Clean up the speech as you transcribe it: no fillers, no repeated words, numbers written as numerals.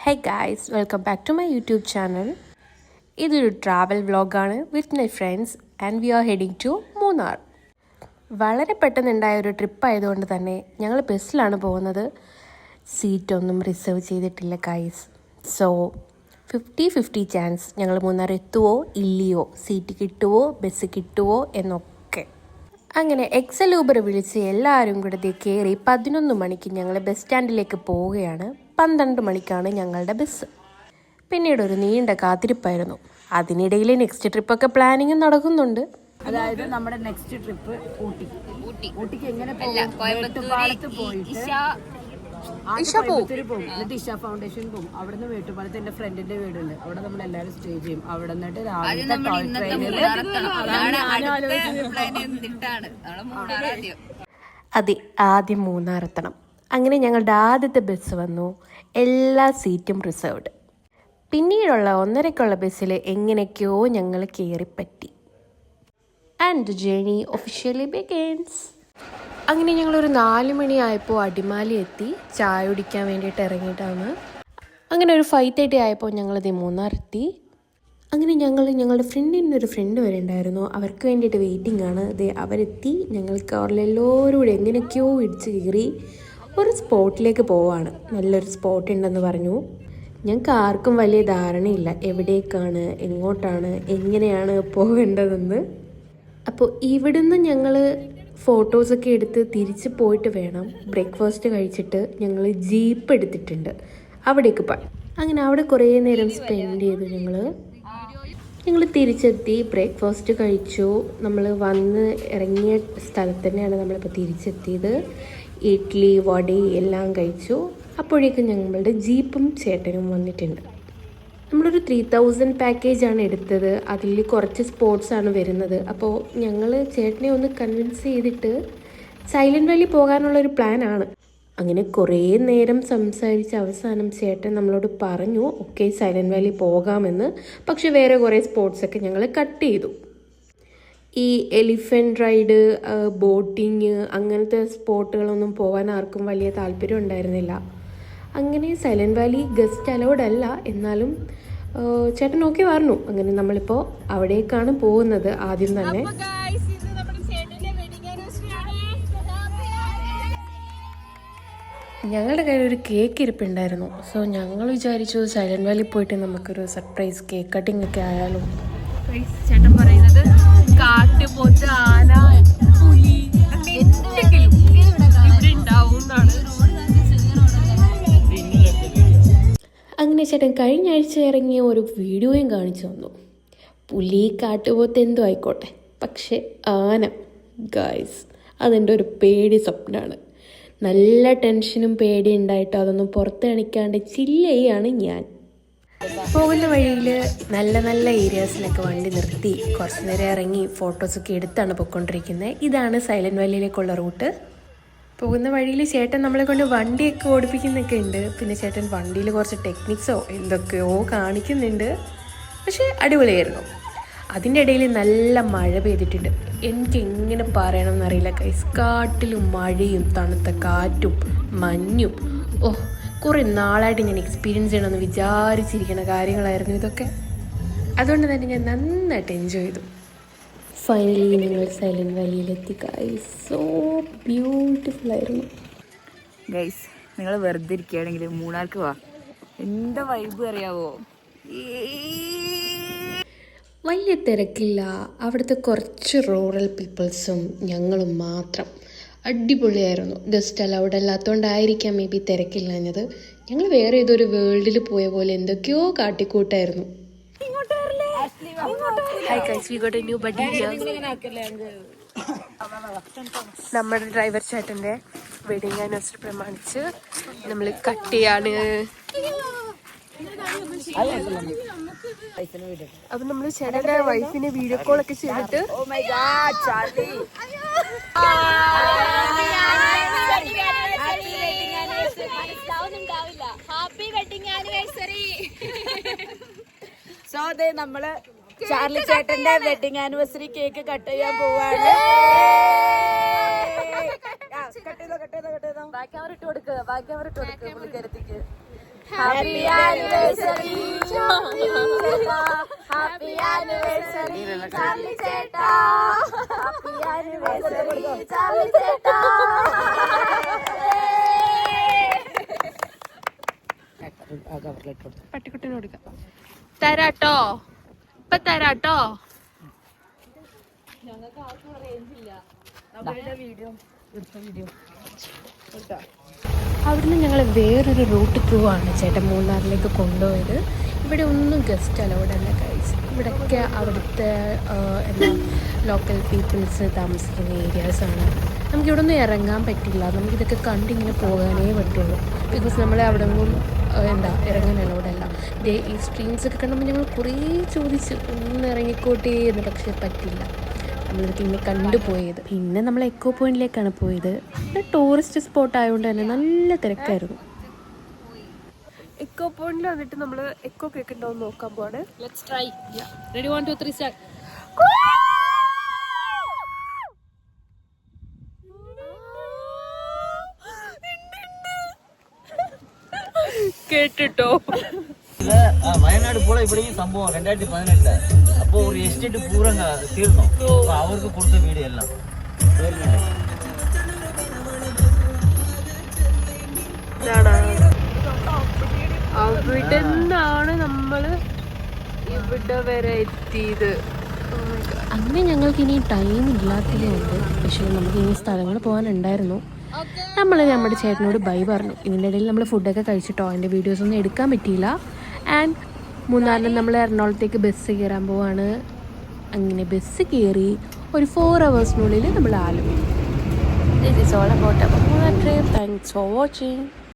Hey guys, welcome back to my YouTube channel. ഇതൊരു travel വ്ളോഗാണ് with my friends and we are heading to Munnar. വളരെ പെട്ടെന്നുണ്ടായ ഒരു trip ആയതുകൊണ്ട് തന്നെ ഞങ്ങൾ ബസ്സിലാണ് പോകുന്നത്. സീറ്റൊന്നും റിസർവ് ചെയ്തിട്ടില്ല ഗൈസ്. സോ 50-50 ചാൻസ് ഞങ്ങൾ മൂന്നാർ എത്തുവോ ഇല്ലയോ, സീറ്റ് കിട്ടുവോ ബസ് കിട്ടുവോ എന്നൊക്കെ. അങ്ങനെ എക്സൽ ഊബർ വിളിച്ച് എല്ലാവരും കൂടെ കയറി 11 മണിക്ക് ഞങ്ങൾ ബസ് സ്റ്റാൻഡിലേക്ക് പോവുകയാണ്. 12 മണിക്കാണ് ഞങ്ങളുടെ ബസ്. പിന്നീട് ഒരു നീണ്ട കാത്തിരിപ്പായിരുന്നു. അതിനിടയിൽ നെക്സ്റ്റ് ട്രിപ്പൊക്കെ പ്ലാനിങ് നടക്കുന്നുണ്ട്. അതായത് നമ്മുടെ നെക്സ്റ്റ് ട്രിപ്പ് ഊട്ടിക്ക് എങ്ങനെ പോകും. എന്നിട്ട് ഇഷ ഫൗണ്ടേഷൻ പോകും. അവിടെ നിന്ന് വേട്ടുപാലത്ത് എന്റെ ഫ്രണ്ടിന്റെ വീടുണ്ട്. അവിടെ നമ്മൾ എല്ലാവരും സ്റ്റേ ചെയ്യും. അവിടെ നിന്നിട്ട് അതെ, ആദ്യം മൂന്നാറെത്തണം. അങ്ങനെ ഞങ്ങളുടെ ആദ്യത്തെ ബസ് വന്നു. എല്ലാ സീറ്റും റിസർവ്ഡ്. പിന്നീടുള്ള 1:30ക്കുള്ള ബസ്സിൽ എങ്ങനെയൊക്കെയോ ഞങ്ങൾ കയറിപ്പറ്റി. And journey officially begins. അങ്ങനെ ഞങ്ങളൊരു 4 മണിയായപ്പോൾ അടിമാലി എത്തി. ചായ കുടിക്കാൻ വേണ്ടിയിട്ട് ഇറങ്ങിയിട്ടാണ്. അങ്ങനെ ഒരു 5:30 ആയപ്പോൾ ഞങ്ങളിത് മൂന്നാറെത്തി. അങ്ങനെ ഞങ്ങളുടെ ഫ്രണ്ടിൻ്റെ ഫ്രണ്ട് വരെ ഉണ്ടായിരുന്നു. അവർക്ക് വേണ്ടിയിട്ട് വെയിറ്റിംഗ് ആണ്. അവരെത്തി. ഞങ്ങൾക്ക് അവരിലെല്ലാവരും കൂടെ എങ്ങനെയൊക്കെയോ ഇടിച്ച് കയറി ഒരു സ്പോട്ടിലേക്ക് പോവാണ്. നല്ലൊരു സ്പോട്ട് ഉണ്ടെന്ന് പറഞ്ഞു. ഞങ്ങൾക്ക് ആർക്കും വലിയ ധാരണയില്ല എവിടേക്കാണ്, എങ്ങോട്ടാണ്, എങ്ങനെയാണ് പോകേണ്ടതെന്ന്. അപ്പോൾ ഇവിടുന്ന് ഞങ്ങൾ ഫോട്ടോസൊക്കെ എടുത്ത് തിരിച്ച് പോയിട്ട് വേണം. ബ്രേക്ക്ഫാസ്റ്റ് കഴിച്ചിട്ട് ഞങ്ങൾ ജീപ്പ് എടുത്തിട്ടുണ്ട്, അവിടേക്ക് പോയി. അങ്ങനെ അവിടെ കുറേ നേരം സ്പെൻഡ് ചെയ്തു. ഞങ്ങൾ തിരിച്ചെത്തി, ബ്രേക്ക്ഫാസ്റ്റ് കഴിച്ചു. നമ്മൾ വന്ന് ഇറങ്ങിയ സ്ഥലത്ത് തന്നെയാണ് നമ്മളിപ്പോൾ തിരിച്ചെത്തിയത്. ഇഡ്ഡലി വട എല്ലാം കഴിച്ചു. അപ്പോഴേക്കും ഞങ്ങളുടെ ജീപ്പും ചേട്ടനും വന്നിട്ടുണ്ട്. നമ്മളൊരു 3000 പാക്കേജാണ് എടുത്തത്. അതിൽ കുറച്ച് സ്പോട്ട്സാണ് വരുന്നത്. അപ്പോൾ ഞങ്ങൾ ചേട്ടനെ ഒന്ന് കൺവിൻസ് ചെയ്തിട്ട് സൈലൻറ്റ് വാലി പോകാനുള്ളൊരു പ്ലാനാണ്. അങ്ങനെ കുറേ നേരം സംസാരിച്ച് അവസാനം ചേട്ടൻ നമ്മളോട് പറഞ്ഞു ഓക്കെ സൈലൻറ്റ് വാലി പോകാമെന്ന്. പക്ഷെ വേറെ കുറേ സ്പോട്ട്സൊക്കെ ഞങ്ങൾ കട്ട് ചെയ്തു. ഈ എലിഫൻറ്റ് റൈഡ്, ബോട്ടിങ് അങ്ങനത്തെ സ്പോട്ടുകളൊന്നും പോകാൻ ആർക്കും വലിയ താല്പര്യം ഉണ്ടായിരുന്നില്ല. അങ്ങനെ സൈലൻറ്റ് വാലി ഗസ്റ്റ് അലൗഡ് അല്ല, എന്നാലും ചേട്ടൻ ഓക്കെ പറഞ്ഞു. അങ്ങനെ നമ്മളിപ്പോൾ അവിടേക്കാണ് പോകുന്നത്. ആദ്യം തന്നെ ഞങ്ങളുടെ കയ്യിൽ ഒരു കേക്ക് ഇരിപ്പുണ്ടായിരുന്നു. സോ ഞങ്ങൾ വിചാരിച്ചു സൈലൻറ്റ് വാലി പോയിട്ട് നമുക്കൊരു സർപ്രൈസ് കേക്ക് കട്ടിംഗ് ഒക്കെ ആയാലും. ചേട്ടൻ പറയുന്നത് കാട്ടുപോത്ത്, ആന, പുലി എന്തെങ്കിലും ഇവിടെ ഉണ്ടാവും എന്നാണ്. അങ്ങനെ ചേട്ടൻ കഴിഞ്ഞ ആഴ്ച ഇറങ്ങിയ ഒരു വീഡിയോയും കാണിച്ചു തന്നു. പുലി, കാട്ടുപോത്ത് എന്തോ ആയിക്കോട്ടെ, പക്ഷെ ആന ഗായ്സ് അതെൻ്റെ ഒരു പേടി സ്വപ്നമാണ്. നല്ല ടെൻഷനും പേടി ഉണ്ടായിട്ട് അതൊന്നും പുറത്ത് കാണിക്കാണ്ട് ചില്ലയാണ് ഞാൻ. പോകുന്ന വഴിയിൽ നല്ല നല്ല ഏരിയാസിലൊക്കെ വണ്ടി നിർത്തി കുറച്ച് നേരം ഇറങ്ങി ഫോട്ടോസൊക്കെ എടുത്താണ് പോയിക്കൊണ്ടിരിക്കുന്നത്. ഇതാണ് സൈലൻറ്റ് വാലിയിലേക്കുള്ള റൂട്ട്. പോകുന്ന വഴിയിൽ ചേട്ടൻ നമ്മളെ കൊണ്ട് വണ്ടിയൊക്കെ ഓടിപ്പിക്കുന്നൊക്കെ ഉണ്ട്. പിന്നെ ചേട്ടൻ വണ്ടിയിൽ കുറച്ച് ടെക്നിക്സോ എന്തൊക്കെയോ കാണിക്കുന്നുണ്ട്. പക്ഷേ അടിപൊളിയായിരുന്നു. അതിൻ്റെ ഇടയിൽ നല്ല മഴ പെയ്തിട്ടുണ്ട്. എനിക്ക് എങ്ങനെ പറയണം എന്നറിയില്ല ഗൈസ്. കാട്ടിലും മഴയും തണുത്ത കാറ്റും മഞ്ഞും കുറേ നാളായിട്ട് ഞാൻ എക്സ്പീരിയൻസ് ചെയ്യണമെന്ന് വിചാരിച്ചിരിക്കുന്ന കാര്യങ്ങളായിരുന്നു ഇതൊക്കെ. അതുകൊണ്ട് തന്നെ ഞാൻ നന്നായിട്ട് എൻജോയ് ചെയ്തു. ഫൈനലി ഞങ്ങൾ സൈലൻറ്റ് വാലിയിലെത്തി ഗൈസ്. സോ ബ്യൂട്ടിഫുൾ ആയിരുന്നു ഗൈസ്. നിങ്ങൾ വെറുതെ ഇരിക്കുകയാണെങ്കിൽ മൂന്നാർക്ക് വാ, എന്താ വൈബ് അറിയാവോ. വലിയ തിരക്കില്ല. അവിടുത്തെ കുറച്ച് റൂറൽ പീപ്പിൾസും ഞങ്ങളും മാത്രം. അടിപൊളിയായിരുന്നു. ഗസ്റ്റ് അലൗഡ് അല്ലാത്തതുകൊണ്ടായിരിക്കാം മേ ബി തിരക്കില്ലാഞ്ഞത്. ഞങ്ങൾ വേറെ ഏതൊരു വേൾഡിൽ പോയ പോലെ എന്തൊക്കെയോ കാട്ടിക്കൂട്ടായിരുന്നു. നമ്മുടെ ഡ്രൈവർ ചേട്ടൻ്റെ വെഡിങ് ആനിവേഴ്സറി പ്രമാണിച്ച് നമ്മൾ കട്ട് ചെയ്യാണ്. അപ്പൊ നമ്മള് ചേട്ടന്റെ വൈഫിനെ വീഡിയോ കോൾ ഒക്കെ ചെയ്തിട്ട് സോ അതെ നമ്മള് ചാർലി ചേട്ടന്റെ വെഡിങ് ആനിവേഴ്സറി കേക്ക് കട്ട് ചെയ്യാൻ പോവാണ്. ബാക്കി അവർ ഇട്ട് കൊടുക്കുക പുള്ളിക്കാരത്തിക്ക്. Happy anniversary happy anniversary Charlie ചേട്ടാ ഹാപ്പി ആനിവേഴ്സറി ചാർലി ചേട്ടാ പട്ടിക്കുട്ടിന് കൊടുക്കാം. തരാട്ടോ, ഇപ്പൊ തരാട്ടോ. അവിടുന്ന് ഞങ്ങൾ വേറൊരു റൂട്ട് ത്രൂ ആണ് ചേട്ടൻ മൂന്നാറിലേക്ക് കൊണ്ടുപോയത്. ഇവിടെ ഒന്നും ഗസ്റ്റ് അലൗഡ് അല്ല ഗൈസ്. ഇവിടെയൊക്കെ അവിടുത്തെ എന്താ ലോക്കൽ പീപ്പിൾസ് താമസിക്കുന്ന ഏരിയാസാണ്. നമുക്കിവിടെ ഒന്നും ഇറങ്ങാൻ പറ്റില്ല. നമുക്കിതൊക്കെ കണ്ടിങ്ങനെ പോകാനേ പറ്റുള്ളൂ. ബിക്കോസ് നമ്മളെ അവിടെ ഒന്നും ഇറങ്ങാൻ അലൗഡ് അല്ല. ഈ സ്ട്രീംസൊക്കെ കണ്ടപ്പോൾ ഞങ്ങൾ കുറേ ചോദിച്ചു ഒന്ന് ഇറങ്ങിക്കോട്ടേ എന്ന്, പക്ഷേ പറ്റില്ല. നമ്മളിതൊക്കെ ഇങ്ങനെ കണ്ടുപോയത്. പിന്നെ നമ്മൾ എക്കോ പോയിന്റിലേക്കാണ് പോയത്. ഇവിടെ ടൂറിസ്റ്റ് സ്പോട്ട് ആയതുകൊണ്ട് തന്നെ നല്ല തിരക്കായിരുന്നു. എക്കോ പോയിന്റിൽ വന്നിട്ട് നമ്മള് എക്കോ കേൾക്കുന്നുണ്ടോ എന്ന് നോക്കാൻ പോവാണ്. Let's try. Ready 1 2 3 start. കേട്ടിട്ടോ? വയനാട് போல இப்படியும் சம்பவம் 2018 அப்போ ஒரு எஸ்டேட் பூரா தீர்ந்தோம். அவருக்கு கொடுத்த வீடு எல்லாம் അവിടെ നിന്നാണ് നമ്മള് ഇവിടെ വരെ എത്തിയത്. അങ്ങനെ ഞങ്ങൾക്ക് ഇനി ടൈം ഇല്ലാത്തതുകൊണ്ട്, പക്ഷേ നമുക്ക് ഇനി സ്ഥലങ്ങൾ പോകാനുണ്ടായിരുന്നു. നമ്മൾ നമ്മുടെ ചേട്ടനോട് ബൈ പറഞ്ഞു. ഇതിൻ്റെ ഇടയിൽ നമ്മൾ ഫുഡൊക്കെ കഴിച്ചിട്ടോ അതിൻ്റെ വീഡിയോസൊന്നും എടുക്കാൻ പറ്റിയില്ല. ആൻഡ് മൂന്നാറിന് നമ്മൾ എറണാകുളത്തേക്ക് ബസ് കയറാൻ പോവാണ്. അങ്ങനെ ബസ് കയറി ഒരു 4 hours നമ്മൾ Alappuzha. This is all about our Munnar trip. Thanks for watching.